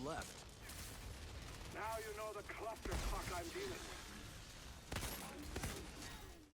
left. Now you know the clusterfuck I'm dealing with.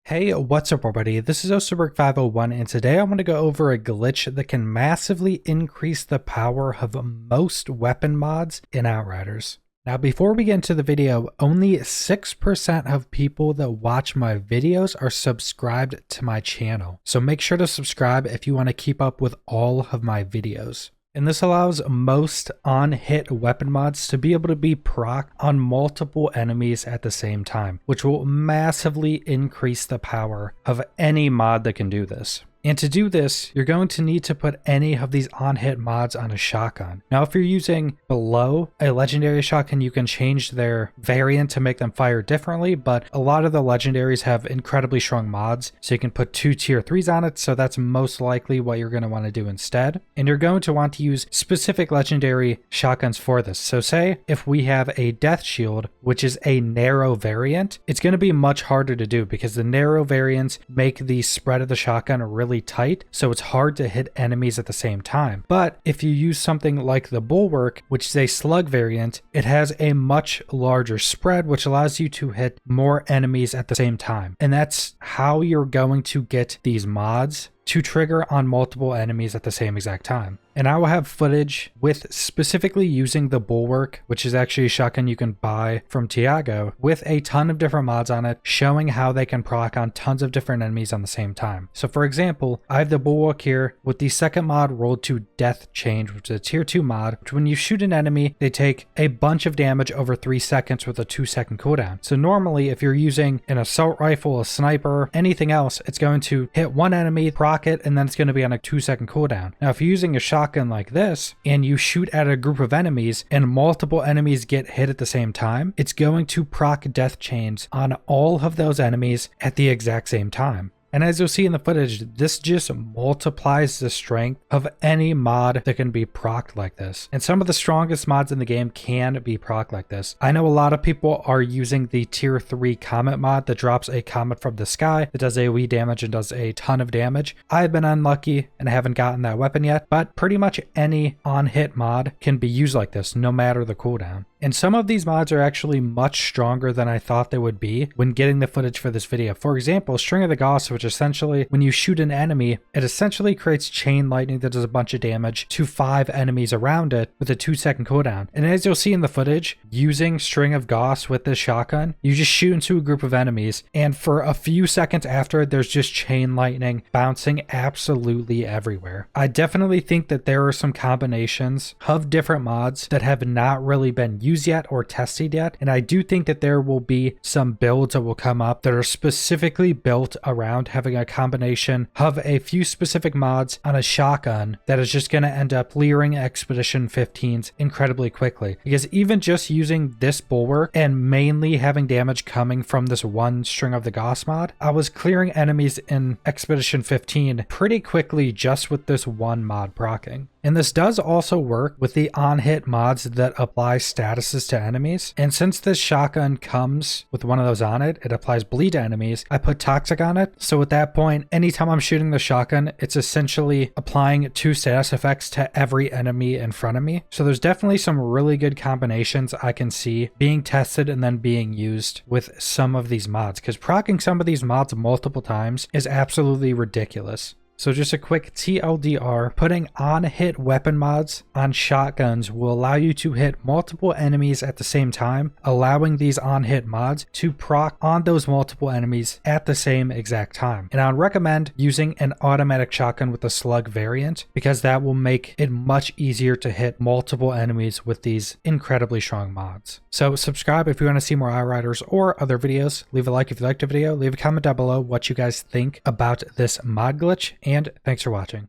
Hey, what's up everybody? This is Osterberg501 and today I want to go over a glitch that can massively increase the power of most weapon mods in Outriders. Now before we get into the video, only 6% of people that watch my videos are subscribed to my channel. So make sure to subscribe if you want to keep up with all of my videos. And this allows most on-hit weapon mods to be able to be proc on multiple enemies at the same time, which will massively increase the power of any mod that can do this. And to do this, you're going to need to put any of these on-hit mods on a shotgun. Now, if you're using below a legendary shotgun, you can change their variant to make them fire differently, but a lot of the legendaries have incredibly strong mods, so you can put 2 tier 3s on it, so that's most likely what you're going to want to do instead. And you're going to want to use specific legendary shotguns for this. So say if we have a death shield, which is a narrow variant, it's going to be much harder to do because the narrow variants make the spread of the shotgun really tight, so it's hard to hit enemies at the same time. But if you use something like the bulwark, which is a slug variant, it has a much larger spread, which allows you to hit more enemies at the same time. And that's how you're going to get these mods to trigger on multiple enemies at the same exact time. And I will have footage with specifically using the bulwark, which is actually a shotgun you can buy from Tiago, with a ton of different mods on it, showing how they can proc on tons of different enemies on the same time. So for example, I have the bulwark here with the second mod rolled to death change, which is a tier 2 mod, which when you shoot an enemy, they take a bunch of damage over 3 seconds with a 2-second cooldown. So normally if you're using an assault rifle, a sniper, anything else, it's going to hit one enemy, proc it, and then it's going to be on a 2-second cooldown. Now if you're using a shotgun like this and you shoot at a group of enemies and multiple enemies get hit at the same time, it's going to proc death chains on all of those enemies at the exact same time. And as you'll see in the footage, this just multiplies the strength of any mod that can be procced like this. And some of the strongest mods in the game can be procced like this. I know a lot of people are using the tier 3 comet mod that drops a comet from the sky that does AoE damage and does a ton of damage. I've been unlucky and haven't gotten that weapon yet, but pretty much any on-hit mod can be used like this, no matter the cooldown. And some of these mods are actually much stronger than I thought they would be when getting the footage for this video. For example, String of the Goss, which essentially, when you shoot an enemy, it essentially creates chain lightning that does a bunch of damage to 5 enemies around it with a 2-second cooldown. And as you'll see in the footage, using String of Goss with this shotgun, you just shoot into a group of enemies, and for a few seconds after, there's just chain lightning bouncing absolutely everywhere. I definitely think that there are some combinations of different mods that have not really been used yet or tested yet, and I do think that there will be some builds that will come up that are specifically built around having a combination of a few specific mods on a shotgun that is just going to end up clearing Expedition 15s incredibly quickly. Because even just using this bulwark and mainly having damage coming from this one String of the Goss mod, I was clearing enemies in Expedition 15 pretty quickly just with this one mod proccing. And this does also work with the on-hit mods that apply statuses to enemies. And since this shotgun comes with one of those on it, it applies bleed to enemies, I put toxic on it. So at that point, anytime I'm shooting the shotgun, it's essentially applying 2 status effects to every enemy in front of me. So there's definitely some really good combinations I can see being tested and then being used with some of these mods, because proccing some of these mods multiple times is absolutely ridiculous. So just a quick TLDR, putting on-hit weapon mods on shotguns will allow you to hit multiple enemies at the same time, allowing these on-hit mods to proc on those multiple enemies at the same exact time. And I would recommend using an automatic shotgun with the slug variant, because that will make it much easier to hit multiple enemies with these incredibly strong mods. So subscribe if you want to see more Outriders or other videos. Leave a like if you liked the video. Leave a comment down below what you guys think about this mod glitch. And thanks for watching.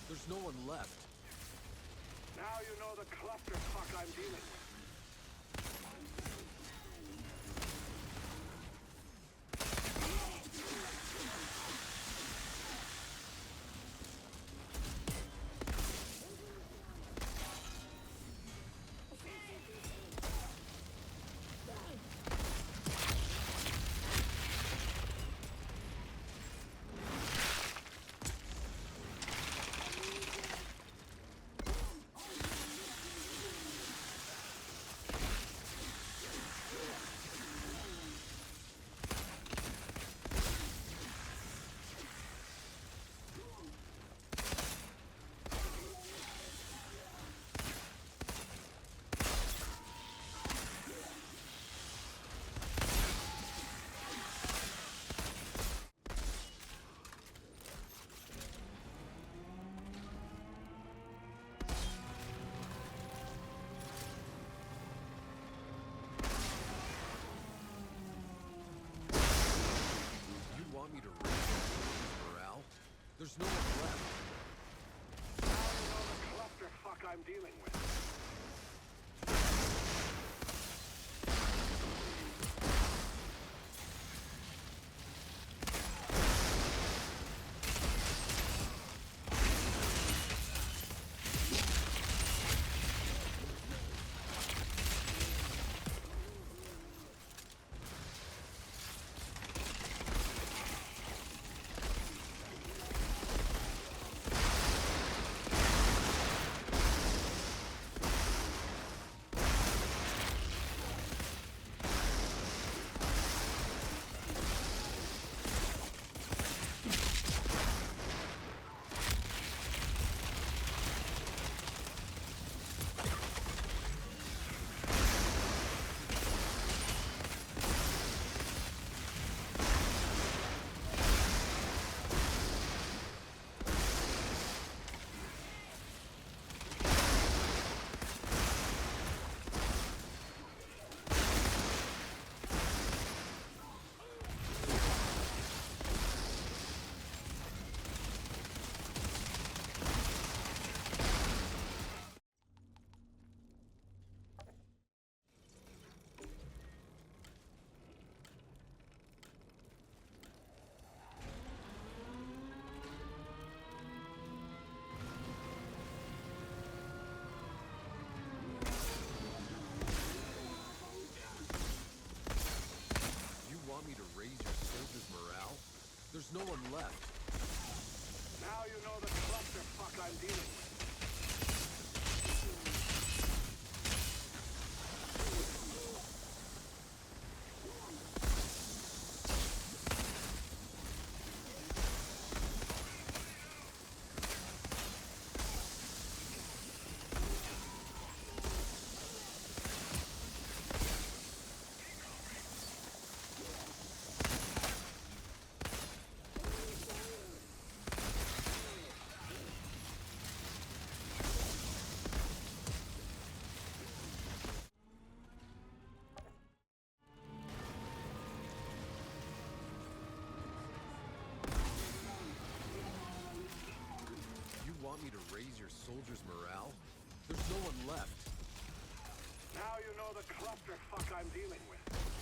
There's no one left. Now you know the clusterfuck I'm dealing with. I'm dealing with. There's no one left. Now you know the clusterfuck I'm dealing with. Want me to raise your soldiers' morale? There's no one left. Now you know the clusterfuck I'm dealing with.